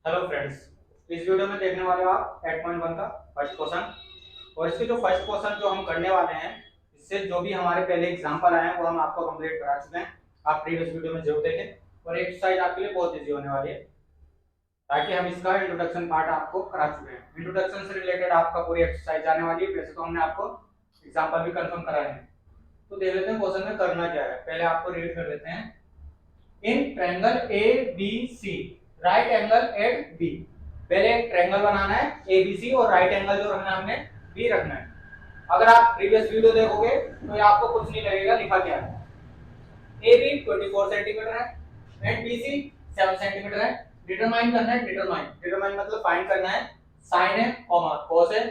Hello friends, इस video में देखने वाले हो आप 8.1 का फर्स्ट क्वेश्चन। और इसके जो फर्स्ट क्वेश्चन जो हम करने वाले हैं, इससे जो भी हमारे पहले एग्जांपल आए हैं वो हम आपको कंप्लीट करा चुके हैं। आप प्रीवियस वीडियो में जरूर देखें और एक्सरसाइज आपके लिए बहुत इजी होने वाली है, ताकि हम इसका इंट्रोडक्शन पार्ट आपको करा चुके हैं। इंट्रोडक्शन से रिलेटेड आपका पूरी एक्सरसाइज आने वाली है। वैसे तो हमने आपको एग्जाम्पल भी कंफर्म कराए हैं। तो देख लेते हैं क्वेश्चन में करना क्या है। पहले आपको रीड कर लेते हैं। In triangle A B C right angle at B. पहले एक ट्रायंगल बनाना है ए बी सी और राइट एंगल जो रखना है हमने बी रखना है। अगर आप प्रीवियस वीडियो देखोगे तो ये आपको कुछ नहीं लगेगा लिखा क्या है। ए बी 24 सेंटीमीटर है एंड बी सी 7 सेंटीमीटर है। डिटरमाइन करना है, डिटरमाइन डिटरमाइन मतलब फाइंड करना है। साइन है कॉमा कोस है,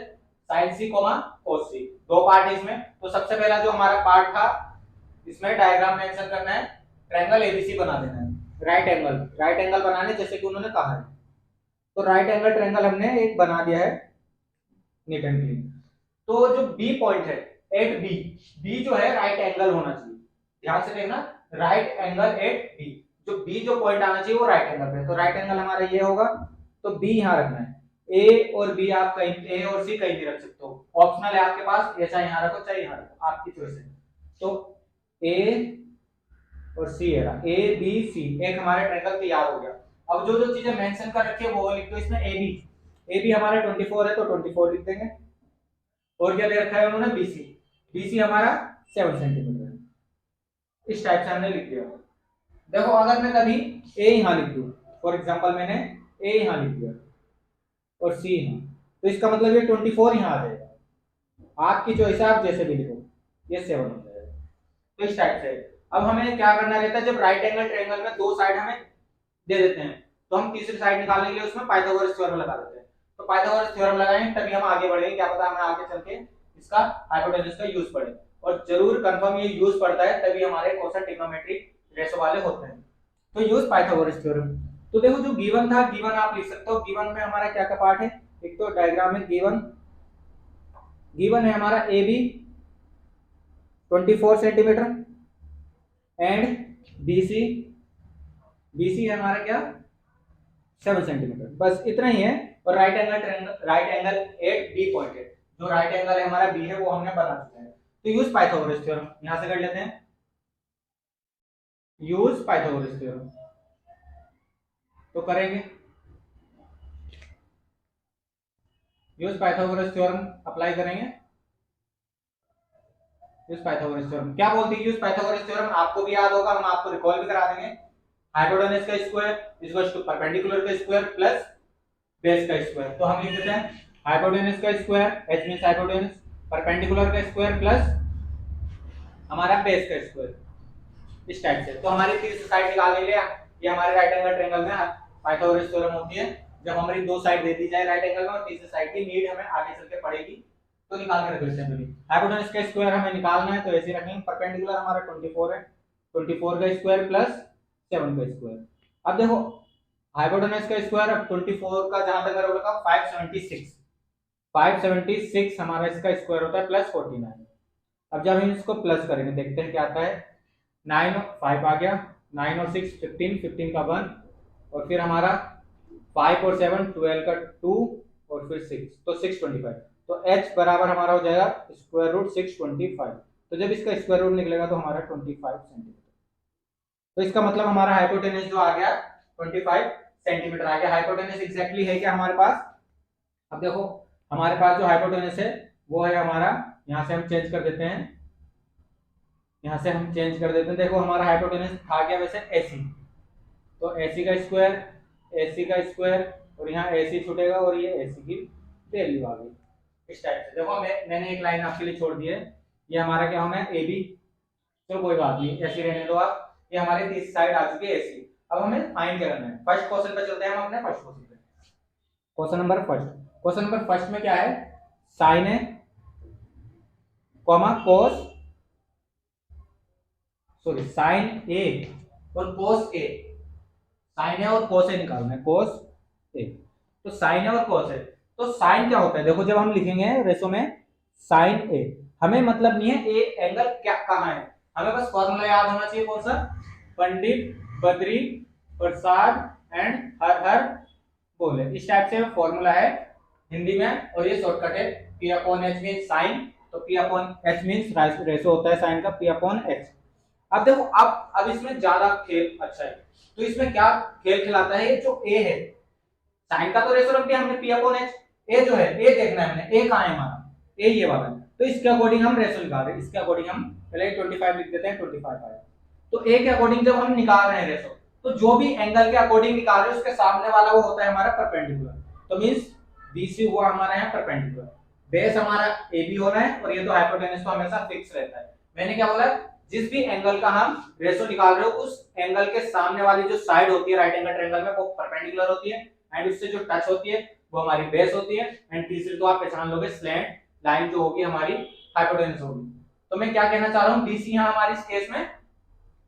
साइन सी कॉमा कोस सी, दो पार्ट है इसमें। तो सबसे पहला जो हमारा पार्ट था इसमें डायग्राम मेंशन करना है, ट्रायंगल एबीसी बना देना है। राइट एंगल बनाने जैसे कि उन्होंने कहा है। तो राइट एंगल ट्रायंगल हमने एक बना दिया है, नीट एंड क्लीन। तो जो बी पॉइंट है एट बी, बी जो है राइट एंगल होना चाहिए। ध्यान से देखना, राइट एंगल एट बी। जो बी जो पॉइंट आना चाहिए वो राइट एंगल पे। तो राइट एंगल हमारा ये होगा, तो बी यहां रखना है। ए और बी आप कहीं, ए और सी कहीं भी रख सकते हो, ऑप्शनल है आपके पास। ऐसा यहां रखो चाहे यहां रखो, आपकी चॉइस है। तो ए और सी है ना, ए बी सी एक हमारे ट्रायंगल तैयार हो गया। अब जो जो चीजें मेंशन कर रखी है वो लिख दो इसमें। ए बी हमारा 24 है तो 24 लिख देंगे। और क्या दे रखा है उन्होंने, बी सी। बी सी हमारा 7 सेंटीमीटर है। इस टाइप से हमने लिख दिया। देखो अगर मैं कभी ए यहां लिख दूं, फॉर एग्जांपल मैंने ए यहां लिख दिया और सी यहां, तो इसका मतलब ये 24 यहां आ जाएगा। आपकी चॉइस है, आप जैसे भी लिखो, ये 7 हो जाएगा। तो इस टाइप से अब हमें क्या करना रहता है, जब राइट एंगल ट्रायंगल में दो साइड हमें दे देते हैं तो हम तीसरी साइड निकालने के लिए उसमें पाइथागोरस थ्योरम लगा देते हैं। तो पाइथागोरस थ्योरम लगाएंगे तभी हम आगे बढ़ेंगे। क्या पता हमें आगे चल के इसका हाइपोटेन्यूज का यूज पड़े। और जरूर कंफर्म ये यूज पड़ता है तभी हमारे क्वेश्चन ट्रिग्नोमेट्रिक रेशो वाले होते हैं। तो यूज पाइथागोरस थ्योरम। तो देखो जो गिवन था, गिवन आप लिख सकते हो। गिवन में हमारा क्या क्या पार्ट है, एक तो डायग्राम में गिवन गिवन है हमारा A B 24 centimetre and BC, BC है हमारा क्या 7 सेंटीमीटर, बस इतना ही है। और right angle at B point है। जो राइट एंगल है हमारा बी है वो हमने बना चुका है। तो यूज पाइथागोरस थ्योरम यहां से कर लेते हैं। यूज पाइथागोरस थ्योरम तो करेंगे। यूज पाइथागोरस थ्योरम अप्लाई करेंगे। यूज पाइथागोरस थ्योरम क्या बोलती है, यूज पाइथागोरस थ्योरम आपको भी याद होगा, हम आपको रिकॉल भी करा देंगे। हाइपोटेनस का स्क्वायर इक्वल्स टू परपेंडिकुलर का स्क्वायर प्लस बेस का स्क्वायर। तो हम लिख देते हैं हाइपोटेनस का square, H means hypotenuse, perpendicular का स्क्वायर प्लस हमारा बेस का स्क्वायर। इस टाइप से तो हमारी तीसरी साइड निकालने के लिए ये हमारे राइट एंगल ट्रायंगल में पाइथागोरस थ्योरम होती है। जब हमारी दो साइड दे दी जाए राइट एंगल में और तीसरी साइड की नीड हमें आगे चल के पड़ेगी तो निकाल के रख लेते हैं। हाइपोटेनस का स्क्वायर हमें निकालना है तो ऐसे रखेंगे। परपेंडिकुलर हमारा 24 है, 24 का स्क्वायर प्लस 7 का स्क्वायर। अब देखो हाइपोटेनस का स्क्वायर, अब 24 का जहां तक मैंने रखा 576, 576 हमारा इसका स्क्वायर होता है प्लस 49। अब जब हम इसको प्लस करेंगे देखते हैं क्या आता है। 9 और 5 आ गया, 9 और 6 15, 15 का 1 और फिर हमारा 5 और 7 12 का 2 और फिर 6 तो 625। तो h बराबर हमारा हो जाएगा स्क्वायर रूट 625। तो जब इसका स्क्वायर रूट निकलेगा तो हमारा 25 सेंटीमीटर। तो इसका मतलब हमारा हाइपोटेनस जो आ गया 25 सेंटीमीटर आ गया। हाइपोटेनस एग्जैक्टली है क्या हमारे पास, अब देखो हमारे पास जो हाइपोटेनस है वो है हमारा, यहां से हम चेंज कर देते हैं, यहां से हम चेंज कर देते हैं। देखो हमारा हाइपोटेनस था क्या वैसे एसी, तो एसी का स्क्वायर, एसी का स्क्वायर और यहाँ एसी छूटेगा और ये एसी की वैल्यू आ गई। इस टाइप से देखो मैंने एक लाइन आपके लिए छोड़ दी है। ये हमारा क्या होना है ए बी, तो कोई बात नहीं ऐसे रहने दो आप। ये हमारी तीसरी साइड आ चुकी है एसी। अब हमें फाइंड करना है। फर्स्ट क्वेश्चन पे चलते हैं हम अपने फर्स्ट क्वेश्चन पे। Question number first, question number first में क्या है, साइन है कॉमा कोस, सॉरी साइन ए और कोस ए। साइन है और कोस ए निकालना है, कोस ए। तो साइन है और कोस ए, तो साइन क्या होता है देखो, जब हम लिखेंगे रेशो में साइन ए, हमें मतलब नहीं है ए एंगल क्या कहां है, हमें बस फॉर्मूला याद होना चाहिए। कौन सा, Pandit Badri Prasad and her her full है। इस टाइप से फॉर्मूला है हिंदी में, और ये शॉर्टकट है। P upon H mean sine, तो P upon H mean ratio होता है साइन का, P अपॉन एच। अब देखो अब इसमें ज्यादा खेल अच्छा है, तो इसमें क्या खेल खिलाता है, ये जो ए है साइन का तो रेशो रख दिया हमने P अपॉन एच, ए जो है ए देखना है हमने, ए कहां है हमारा, ए ये वाला, तो इसके अकॉर्डिंग हम रेशो निकाल रहे हैं। इसके अकॉर्डिंग हम पहले 25 लिख देते हैं, 25 आया। तो ए के अकॉर्डिंग जब हम निकाल रहे हैं रेशो, तो जो भी एंगल के अकॉर्डिंग निकाल रहे हैं उसके सामने वाला वो होता है हमारा परपेंडिकुलर। तो मींस BC हुआ हमारा यहाँ परपेंडिकुलर, बेस हमारा AB होना है, और ये तो हाइपोटेनस तो हमेशा फिक्स रहता है। मैंने क्या बोला, जिस भी एंगल का हम रेशो निकाल रहे हो उस एंगल के सामने वाली जो साइड होती है राइट एंगल ट्रायंगल में वो परपेंडिकुलर होती है, एंड उससे जो टच होती है वो हमारी बेस होती है, एंड तीसरी तो आप पहचान लोगे स्लैंट लाइन जो होगी हमारी हाइपोटेनस होगी। तो मैं क्या कहना चाह रहा हूँ, BC यहाँ हमारी इस केस में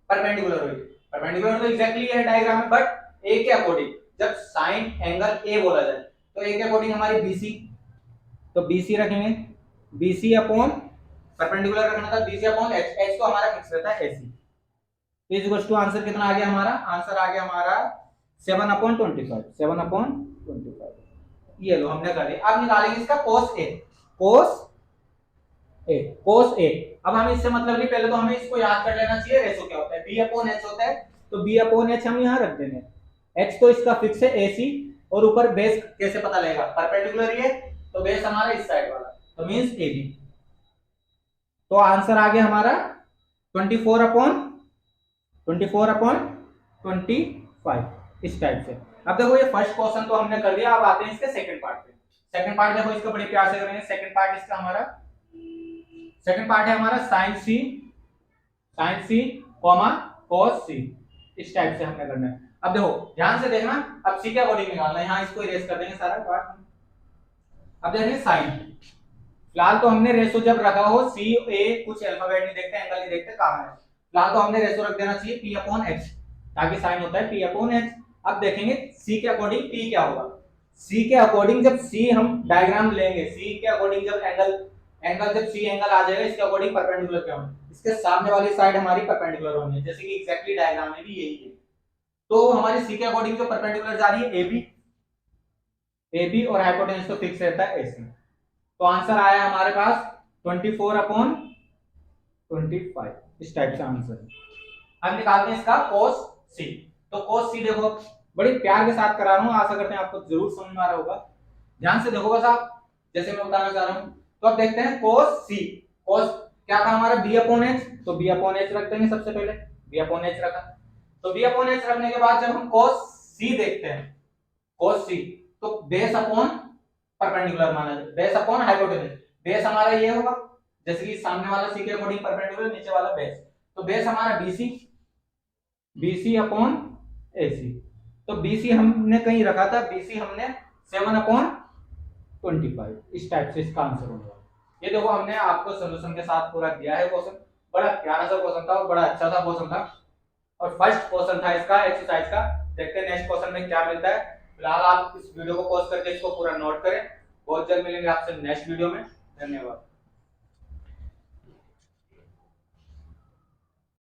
परपेंडिकुलर होगी। परपेंडिकुलर तो एग्जैक्टली है डायग्राम में, बट ए के अकॉर्डिंग जब साइन एंगल ए बोला जाए तो ए के अकॉर्डिंग हमारी BC, तो BC रखेंगे, BC अपॉन परपेंडिकुलर रखना था BC अपॉन एच, एच तो हमारा फिक्स रहता है AC। तो इज इक्वल्स टू आंसर कितना आ गया हमारा, आंसर आ गया हमारा 7/25, 7/25। ये लो हमने कर लिया। अब निकालेंगे इसका cos A, cos A। अब हम इससे मतलब नहीं, पहले तो हमें इसको याद कर लेना चाहिए रेशो क्या होता है, B अपॉन H होता है, तो B अपॉन H हम यहाँ रख देंगे। H तो इसका फिक्स है AC, और ऊपर बेस कैसे पता लगेगा, परपेंडिकुलर ये, तो बेस हमारा इस साइड वाला, तो मींस AB। तो आंसर आ गया हमारा 24/25 इस टाइप से। अब देखो ये फर्स्ट क्वेश्चन तो हमने कर दिया, अब आते हैं इसके सेकंड पार्ट पे। सेकंड पार्ट देखो इसको बड़े प्यार से करेंगे। सेकंड पार्ट इसका हमारा, सेकंड पार्ट है हमारा sin C, cos C, इस टाइप से हमने करना है। अब देखो ध्यान से देखना, अब C के अकॉर्डिंग निकालना है, यहाँ इसको इरेज कर देंगे सारा पार्ट। अब देखेंगे साइन, फिलहाल तो हमने रेशो जब रखा हो C A, कुछ अल्फाबेट नहीं देखते, एंगल नहीं देखते, कहां है, फिलहाल तो हमने रेशो रख देना चाहिए P अपॉन H, ताकि साइन होता है P अपॉन H। अब देखेंगे C के अकॉर्डिंग P क्या होगा। C के अकॉर्डिंग जब C हम डायग्राम लेंगे, C के अकॉर्डिंग जब एंगल जब C एंगल आ जाएगा, इसके अकॉर्डिंग परपेंडिकुलर क्या होगा, इसके सामने वाली साइड हमारी परपेंडिकुलर होनी है, जैसे कि एग्जैक्टली डायग्राम में भी यही है। तो हमारी C के अकॉर्डिंग जो परपेंडिकुलर जा रही है AB, और हाइपोटेनस तो फिक्स रहता है AC। तो आंसर आया हमारे पास 24/25, इस टाइप से आंसर। अब निकालते हैं इसका cos C। तो cos C देखो बड़ी प्यार के साथ करा रहा हूं, आशा करते हैं आपको जरूर समझ में आ रहा होगा। ध्यान से देखो बस आप, जैसे मैं बताना चाह रहा हूं। तो अब देखते हैं cos C, cos क्या था हमारा B अपॉन H, तो B अपॉन H रख देंगे सबसे पहले, B अपॉन H रखा, तो B अपॉन H रखने के बाद जब हम cos C देखते हैं, cos C तो बेस अपॉन परपेंडिकुलर माना जाए, बेस अपॉन हाइपोटेनस, बेस हमारा ये होगा, जैसे कि सामने वाला C के अकॉर्डिंग परपेंडिकुलर, नीचे वाला बेस, तो बेस हमारा BC अपॉन AC। तो BC हमने कहीं रखा था, BC हमने 7/25, इस टाइप से इसका आंसर होगा। ये देखो हमने आपको सॉल्यूशन के साथ पूरा दिया है क्वेश्चन, बड़ा प्यारा सा क्वेश्चन था और बड़ा अच्छा सा क्वेश्चन था, और फर्स्ट क्वेश्चन था इसका एक्सरसाइज का। देखते हैं नेक्स्ट क्वेश्चन में क्या मिलता है। फिलहाल आप इस वीडियो को पॉज करके इसको पूरा नोट करें। बहुत जल्द मिलेंगे आपसे नेक्स्ट वीडियो में। धन्यवाद।